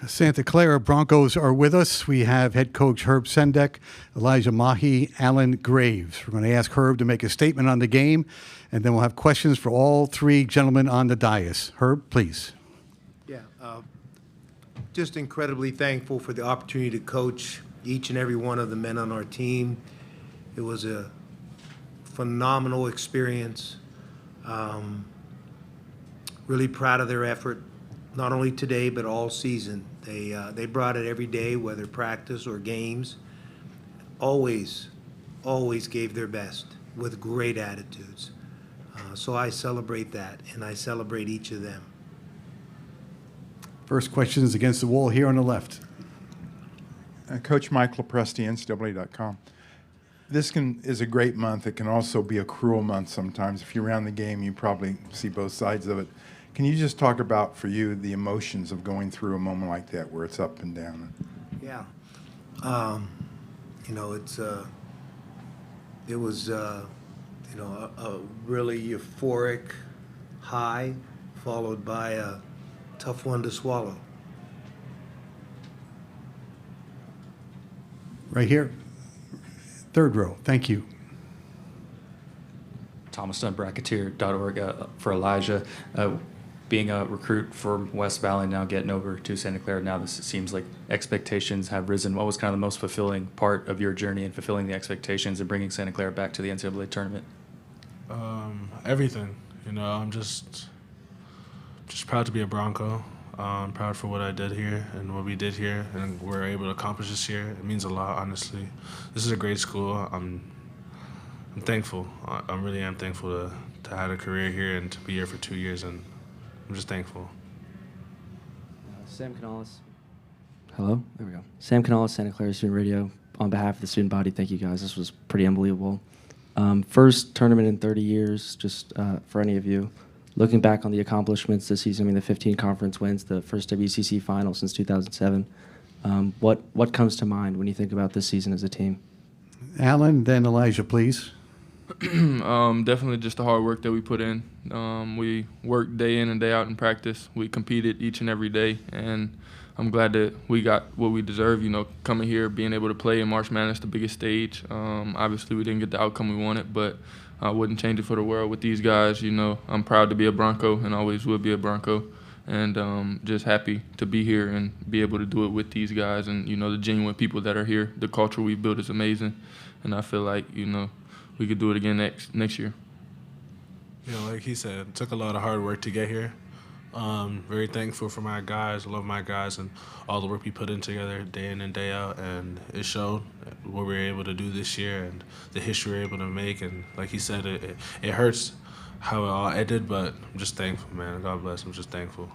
Santa Clara Broncos are with us. We have head coach Herb Sendek, Elijah Mahi, Alan Graves. We're going to ask Herb to make a statement on the game, and then we'll have questions for all three gentlemen on the dais. Herb, please. Yeah, just incredibly thankful for the opportunity to coach each and every one of the men on our team. It was a phenomenal experience. Really proud of their effort, not only today but all season. They brought it every day, whether practice or games. Always gave their best with great attitudes. So I celebrate that, and I celebrate each of them. First question is against the wall here on the left. Coach Mike LaPresti, NCAA.com. This is a great month. It can also be a cruel month sometimes. If you're around the game, you probably see both sides of it. Can you just talk about, for you, the emotions of going through a moment like that where it's up and down? Yeah. It was a really euphoric high followed by a tough one to swallow. Right here. Third row. Thank you. ThomasDunn.Bracketeer.org for Elijah. Being a recruit from West Valley, now getting over to Santa Clara, now this seems like expectations have risen. What was kind of the most fulfilling part of your journey in fulfilling the expectations and bringing Santa Clara back to the NCAA tournament? Everything. I'm just proud to be a Bronco. I'm proud for what I did here and what we did here and we're able to accomplish this year. It means a lot, honestly. This is a great school. I'm thankful. I really am thankful to have a career here and to be here for 2 years, and I'm just thankful. Sam Canales. Hello? There we go. Sam Canales, Santa Clara Student Radio. On behalf of the student body, thank you guys. This was pretty unbelievable. First tournament in 30 years, just for any of you. Looking back on the accomplishments this season, the 15 conference wins, the first WCC final since 2007. What comes to mind when you think about this season as a team? Alan, then Elijah, please. Definitely just the hard work that we put in. We worked day in and day out in practice. We competed each and every day, and I'm glad that we got what we deserve, coming here, being able to play in March Madness, the biggest stage. Obviously, we didn't get the outcome we wanted, but I wouldn't change it for the world with these guys. I'm proud to be a Bronco and always will be a Bronco, and just happy to be here and be able to do it with these guys and, the genuine people that are here. The culture we built is amazing, and I feel like, we could do it again next year. Like he said, it took a lot of hard work to get here. Very thankful for my guys. I love my guys and all the work we put in together day in and day out, and it showed what we were able to do this year and the history we were able to make. And like he said, it hurts how it all ended, but I'm just thankful, man. God bless. I'm just thankful.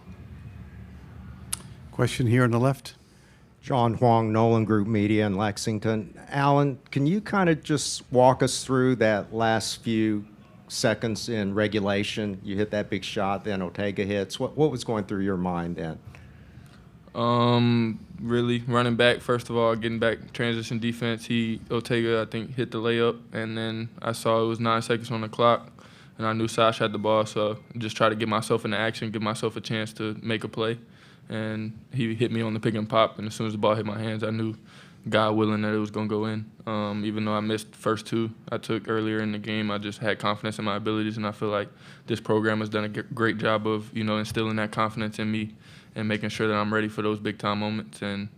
Question here on the left. John Huang, Nolan Group Media in Lexington. Alan, can you kind of just walk us through that last few seconds in regulation? You hit that big shot, then Ortega hits. What was going through your mind then? Really running back, first of all, getting back transition defense. Ortega, I think, hit the layup, and then I saw it was 9 seconds on the clock, and I knew Sash had the ball, so just try to get myself into action, give myself a chance to make a play. And he hit me on the pick and pop, and as soon as the ball hit my hands, I knew, God willing, that it was going to go in. Even though I missed the first two I took earlier in the game, I just had confidence in my abilities, and I feel like this program has done a great job of, instilling that confidence in me and making sure that I'm ready for those big-time moments. And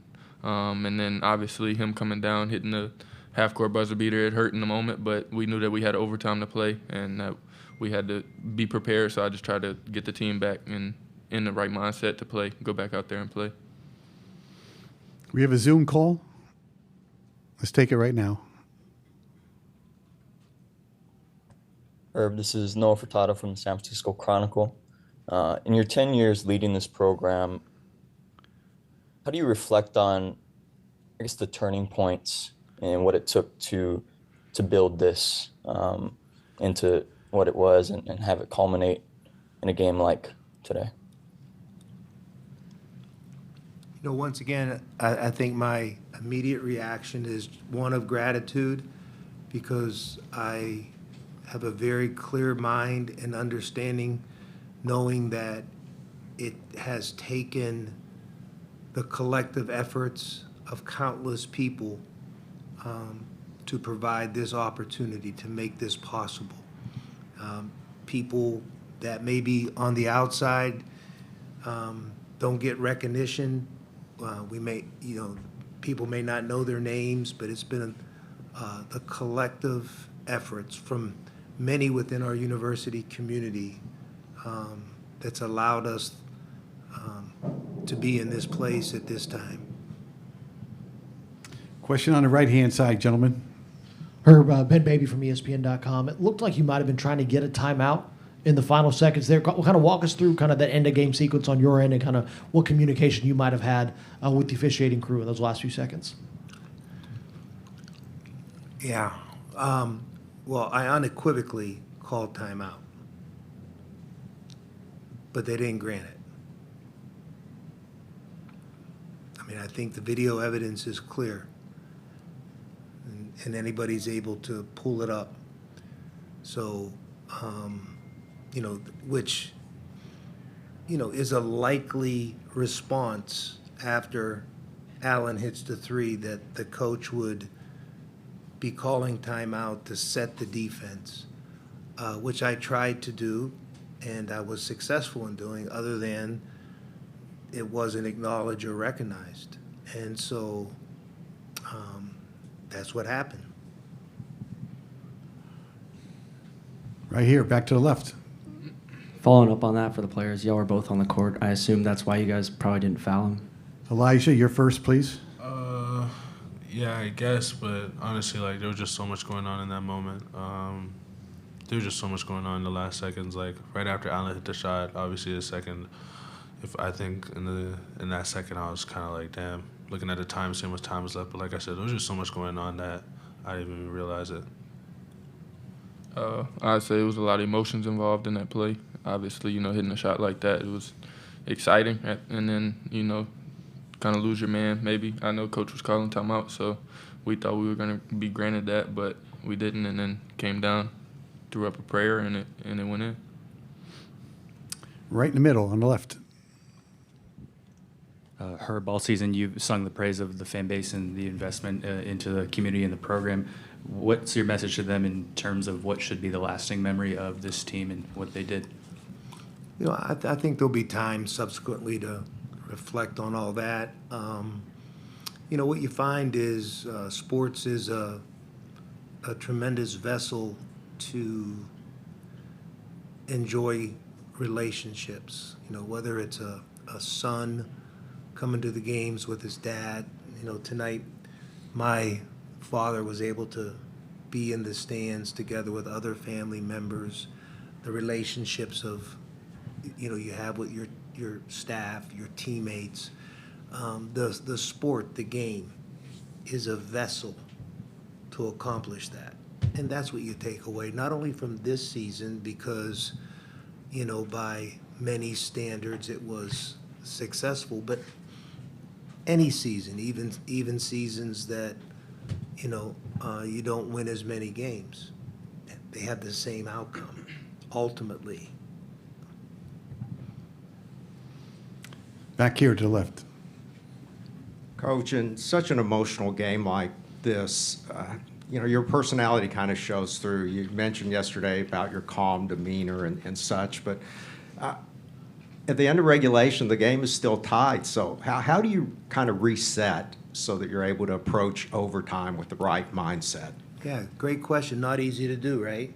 then, obviously, him coming down, hitting the half-court buzzer beater, it hurt in the moment, but we knew that we had overtime to play and that we had to be prepared, so I just tried to get the team back in the right mindset to play, go back out there and play. We have a Zoom call. Let's take it right now. Herb, this is Noah Furtado from the San Francisco Chronicle. In your 10 years leading this program, how do you reflect on, the turning points and what it took to build this into what it was and have it culminate in a game like today? Once again, I think my immediate reaction is one of gratitude, because I have a very clear mind and understanding, knowing that it has taken the collective efforts of countless people to provide this opportunity, to make this possible. People that may be on the outside don't get recognition. People may not know their names, but it's been the collective efforts from many within our university community that's allowed us to be in this place at this time. Question on the right-hand side, gentlemen. Herb, Ben Baby from ESPN.com. It looked like you might have been trying to get a timeout in the final seconds there. Kind of walk us through kind of that end-of-game sequence on your end and kind of what communication you might have had with the officiating crew in those last few seconds. Yeah. Well, I unequivocally called timeout, but they didn't grant it. I mean, I think the video evidence is clear, and anybody's able to pull it up. So, which, is a likely response after Allen hits the three, that the coach would be calling timeout to set the defense, which I tried to do, and I was successful in doing, other than it wasn't acknowledged or recognized. And so that's what happened. Right here, back to the left. Following up on that for the players, y'all were both on the court. I assume that's why you guys probably didn't foul him. Elijah, you're first, please. Yeah, I guess, but honestly, there was just so much going on in that moment. There was just so much going on in the last seconds. Right after Allen hit the shot, obviously the second, I think in that second I was kind of like, damn, looking at the time, seeing what time was left. But like I said, there was just so much going on that I didn't even realize it. I'd say it was a lot of emotions involved in that play. Obviously, hitting a shot like that, it was exciting. And then, kind of lose your man, maybe. I know Coach was calling timeout, so we thought we were going to be granted that, but we didn't, and then came down, threw up a prayer, and it went in. Right in the middle, on the left. Herb, all season you've sung the praise of the fan base and the investment into the community and the program. What's your message to them in terms of what should be the lasting memory of this team and what they did? I think there'll be time subsequently to reflect on all that. What you find is sports is a tremendous vessel to enjoy relationships. Whether it's a son coming to the games with his dad. Tonight my father was able to be in the stands together with other family members. The relationships of, you have with your staff, your teammates. The sport, the game, is a vessel to accomplish that. And that's what you take away, not only from this season, because, by many standards it was successful, but any season, even seasons that, you don't win as many games. They have the same outcome, ultimately. Back here to the left. Coach, in such an emotional game like this, your personality kind of shows through. You mentioned yesterday about your calm demeanor and such, but at the end of regulation, the game is still tied. So how do you kind of reset so that you're able to approach overtime with the right mindset? Yeah, great question. Not easy to do, right?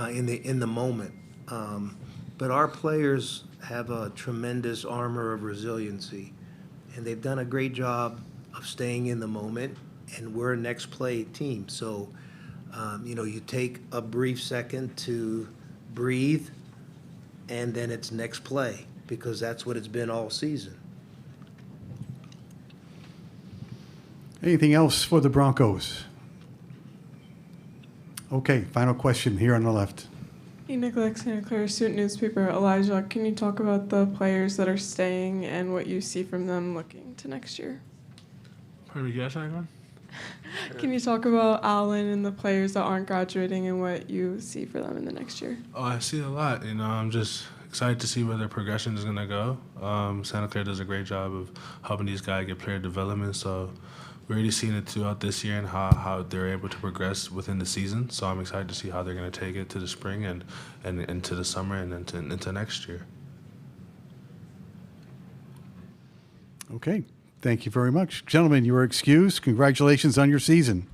In the moment. But our players have a tremendous armor of resiliency, and they've done a great job of staying in the moment, and we're a next play team. So, you take a brief second to breathe, and then it's next play, because that's what it's been all season. Anything else for the Broncos? Okay, final question here on the left. Hey, Nicholas, Santa Clara Student Newspaper. Elijah, can you talk about the players that are staying and what you see from them looking to next year? Pardon me, you got that one? Can you talk about Allen and the players that aren't graduating and what you see for them in the next year? Oh, I see a lot. I'm just, excited to see where their progression is going to go. Santa Clara does a great job of helping these guys get player development. So we're already seeing it throughout this year and how they're able to progress within the season. So I'm excited to see how they're going to take it to the spring and into the summer and into next year. Okay. Thank you very much. Gentlemen, you are excused. Congratulations on your season.